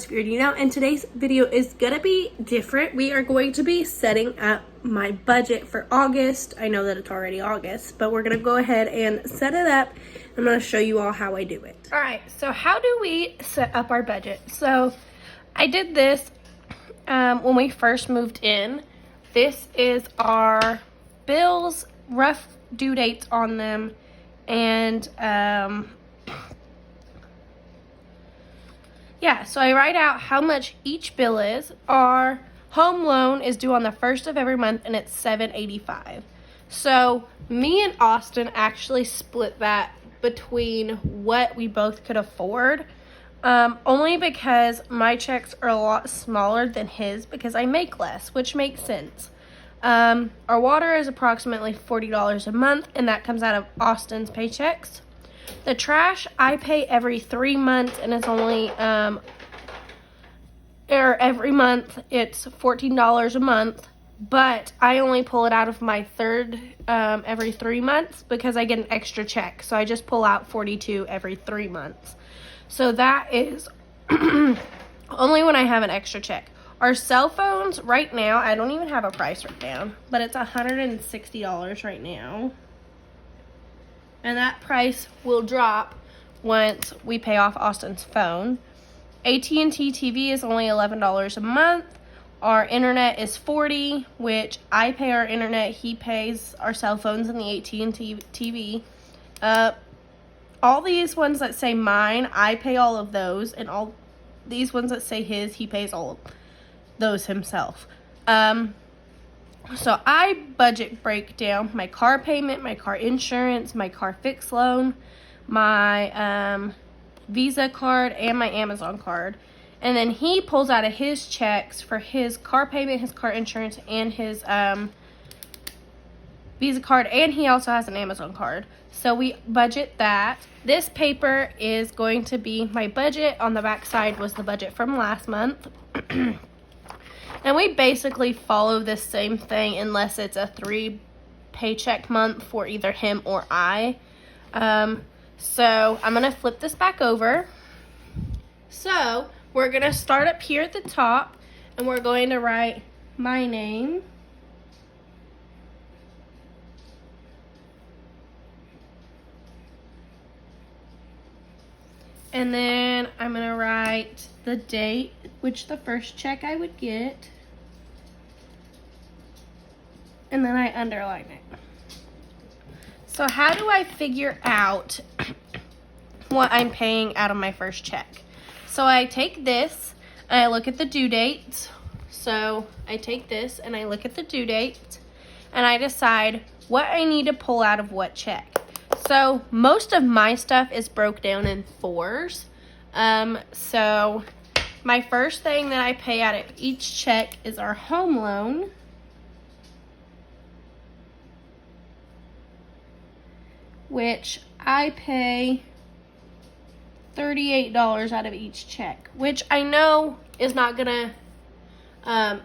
most of you already know, and today's video is gonna be different. We are going to be setting up my budget for August. I know that it's already August, but we're gonna go ahead and set it up. I'm gonna show you all how I do it. All right, so how do we set up our budget? So I did this when we first moved in. This is our bills, rough due dates on them, and yeah, so I write out how much each bill is. Our home loan is due on the 1st of every month, and it's $785. So me and Austin actually split that between what we both could afford, only because my checks are a lot smaller than his because I make less, which makes sense. Our water is approximately $40 a month, and that comes out of Austin's paychecks. The trash I pay every 3 months, and it's only every month it's $14 a month, but I only pull it out of my third every 3 months because I get an extra check. So I just pull out $42 every 3 months. So that is only when I have an extra check. Our cell phones right now, I don't even have a price written down, but it's $160 right now. And that price will drop once we pay off Austin's phone. AT&T TV is only $11 a month. Our internet is $40, which I pay our internet. He pays our cell phones and the AT&T TV. All these ones that say mine, I pay all of those. And all these ones that say his, he pays all of those himself. So I budget break down my car payment, my car insurance, my car fix loan, my Visa card, and my Amazon card. And then he pulls out of his checks for his car payment, his car insurance, and his Visa card, and he also has an Amazon card. So we budget that. This paper is going to be my budget. On the back side was the budget from last month. And we basically follow this same thing unless it's a 3 paycheck month for either him or I. So I'm going to flip this back over. So we're going to start up here at the top, and we're going to write my name. And then I'm going to write the date, which the first check I would get. And then I underline it. So how do I figure out what I'm paying out of my first check? So I take this and I look at the due date. So I take this and I look at the due date and I decide what I need to pull out of what check. So most of my stuff is broke down in 4s. So my first thing that I pay out of each check is our home loan. Which I pay $38 out of each check, which I know is not gonna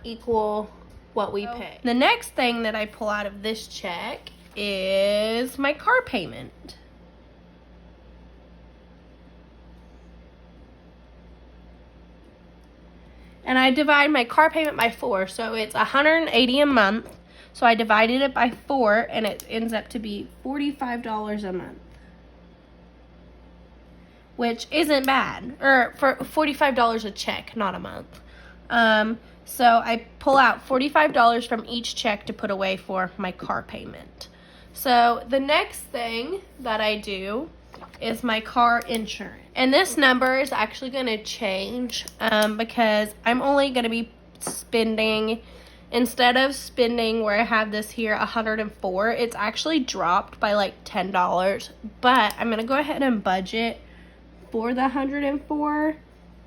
equal what we pay. The next thing that I pull out of this check is my car payment. And I divide my car payment by 4, so it's $180 a month. So I divided it by 4, and it ends up to be $45 a month, which isn't bad, or for $45 a check, not a month. So I pull out $45 from each check to put away for my car payment. So the next thing that I do is my car insurance. And this number is actually going to change because I'm only going to be spending, instead of spending where I have this here $104, it's actually dropped by like $10. But I'm going to go ahead and budget for the $104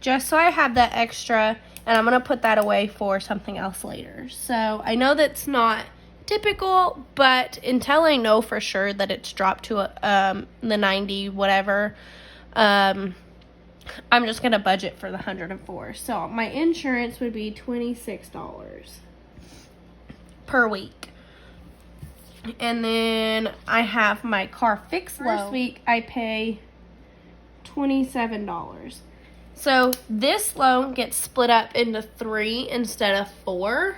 just so I have that extra, and I'm going to put that away for something else later. So I know that's not typical, but until I know for sure that it's dropped to the 90 whatever, I'm just going to budget for the $104. So my insurance would be $26 per week. And then I have my car fix loan. First week I pay $27. So this loan gets split up into 3 instead of 4,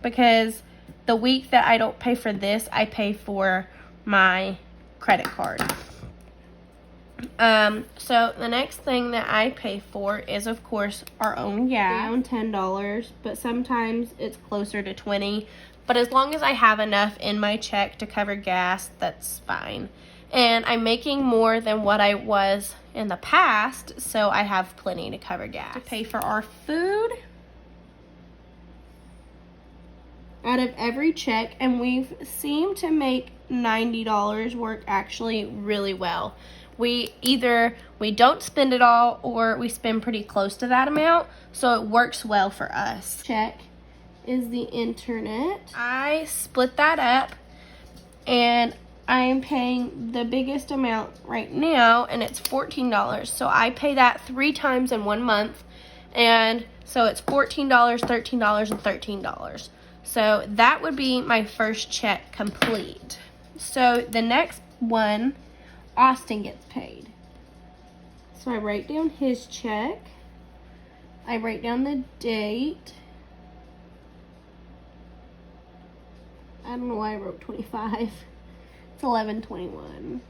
because the week that I don't pay for this, I pay for my credit card. So the next thing that I pay for is, of course, our own gas. Around $10, but sometimes it's closer to $20. But as long as I have enough in my check to cover gas, that's fine. And I'm making more than what I was in the past, so I have plenty to cover gas. To pay for our food out of every check, and we've seemed to make $90 work actually really well. We don't spend it all, or we spend pretty close to that amount, so it works well for us. Check is the internet. I split that up, and I am paying the biggest amount right now, and it's $14. So I pay that 3 times in 1 month, and so it's $14, $13, and $13. So that would be my first check complete. So the next one, Austin gets paid. So I write down his check. I write down the date. I don't know why I wrote 25. It's 11/21.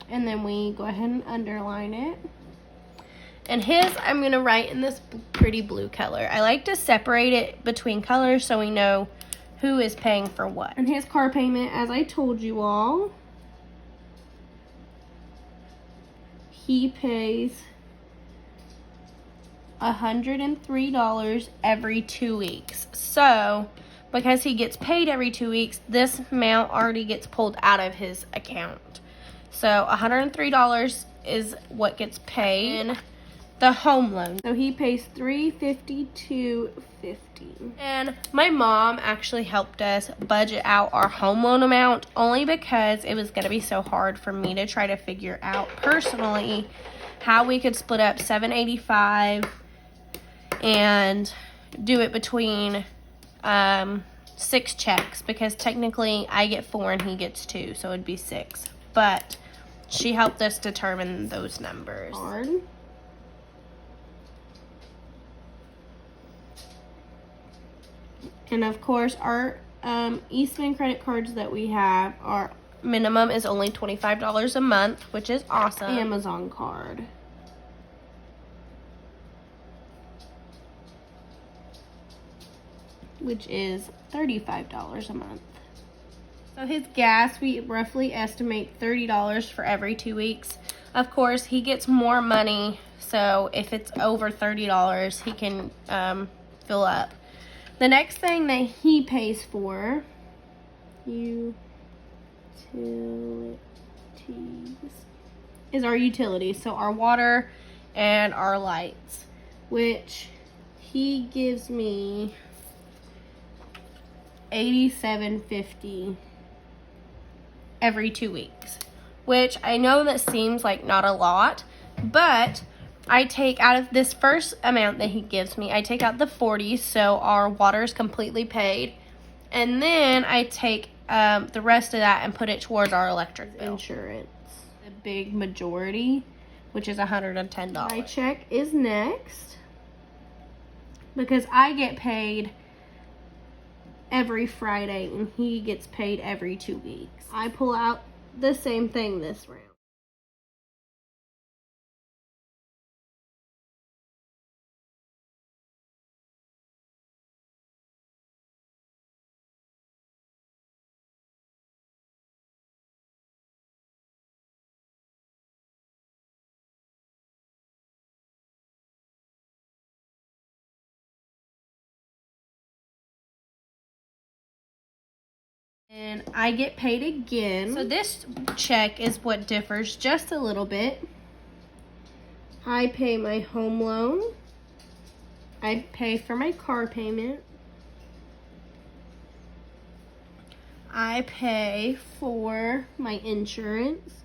And then we go ahead and underline it. And his, I'm going to write in this pretty blue color. I like to separate it between colors so we know who is paying for what. And his car payment, as I told you all, he pays $103 every 2 weeks. So, because he gets paid every 2 weeks, this amount already gets pulled out of his account. So $103 is what gets paid. And the home loan, so he pays $352.50. And my mom actually helped us budget out our home loan amount, only because it was going to be so hard for me to try to figure out personally how we could split up $785 and do it between 6 checks, because technically I get 4 and he gets 2, so it'd be 6. But she helped us determine those numbers. And of course, our Eastman credit cards that we have, our minimum is only $25 a month, which is awesome. Amazon card. Which is $35 a month. So his gas, we roughly estimate $30 for every 2 weeks. Of course, he gets more money, so if it's over $30, he can fill up. The next thing that he pays for, utilities, is our utilities. So our water and our lights, which he gives me $87.50 every 2 weeks, which I know that seems like not a lot, but I take out of this first amount that he gives me, I take out the $40, so our water is completely paid, and then I take the rest of that and put it towards our electric bill. Insurance, the big majority, which is $110. My check is next, because I get paid every Friday and he gets paid every 2 weeks. I pull out the same thing this round. And I get paid again. So this check is what differs just a little bit. I pay my home loan. I pay for my car payment. I pay for my insurance.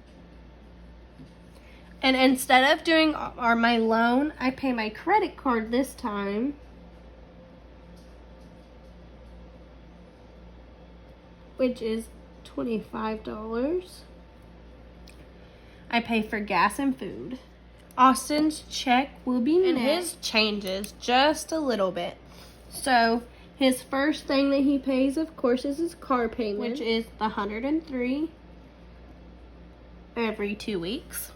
And instead of doing my loan, I pay my credit card this time. Which is $25. I pay for gas and food. Austin's check will be next. And his changes just a little bit. So his first thing that he pays, of course, is his car payment, which is the $103 every 2 weeks.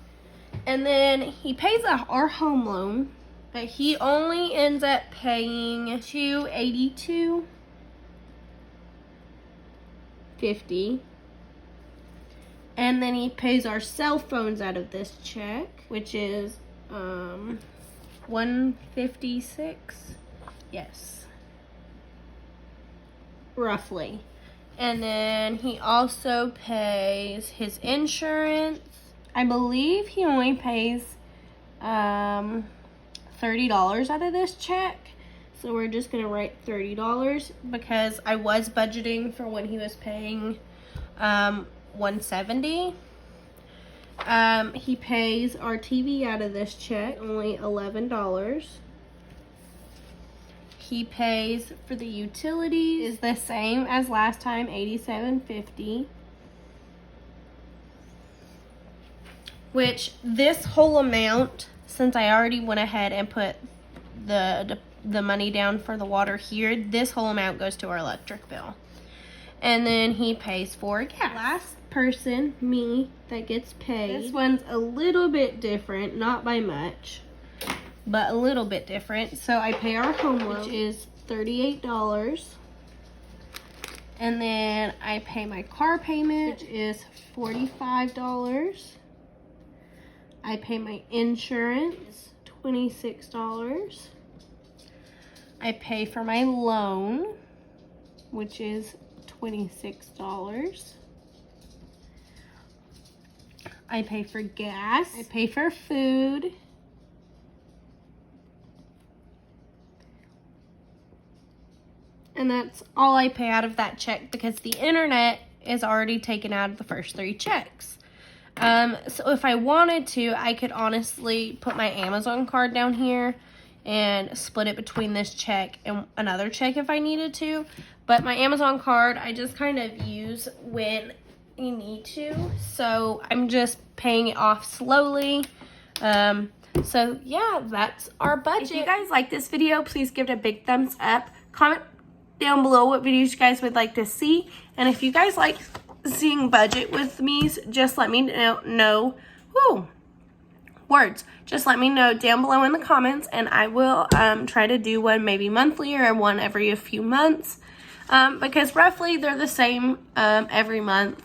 And then he pays our home loan, but he only ends up paying $282.50. And then he pays our cell phones out of this check, which is $156. Yes. Roughly. And then he also pays his insurance. I believe he only pays $30 out of this check. So we're just going to write $30 because I was budgeting for when he was paying $170. He pays our TV out of this check, only $11. He pays for the utilities, is the same as last time, $87.50. Which this whole amount, since I already went ahead and put the money down for the water here, this whole amount goes to our electric bill. And then he pays for gas. Last person, me, that gets paid. This one's a little bit different, not by much, but a little bit different. So I pay our home loan, which is $38. And then I pay my car payment, which is $45. I pay my insurance, $26. I pay for my loan, which is $26. I pay for gas. I pay for food. And that's all I pay out of that check because the internet is already taken out of the first 3 checks. So if I wanted to, I could honestly put my Amazon card down here and split it between this check and another check if I needed to. But my Amazon card, I just kind of use when you need to. So I'm just paying it off slowly. So yeah, that's our budget. If you guys like this video, please give it a big thumbs up. Comment down below what videos you guys would like to see. And if you guys like seeing budget with me, just let me know. Just let me know down below in the comments, and I will try to do one maybe monthly or one every a few months, because roughly they're the same every month,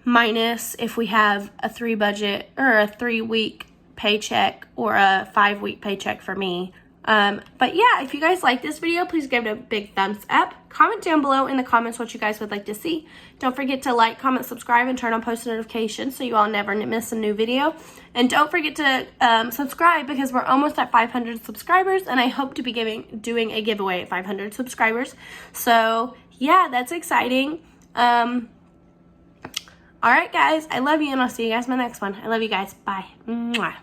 minus if we have a 3-week paycheck or a 5-week paycheck for me. But yeah, if you guys like this video, please give it a big thumbs up. Comment down below in the comments what you guys would like to see. Don't forget to like, comment, subscribe, and turn on post notifications so you all never miss a new video. And don't forget to subscribe because we're almost at 500 subscribers, and I hope to be doing a giveaway at 500 subscribers. So yeah, that's exciting. All right, guys, I love you, and I'll see you guys in my next one. I love you guys. Bye. Mwah.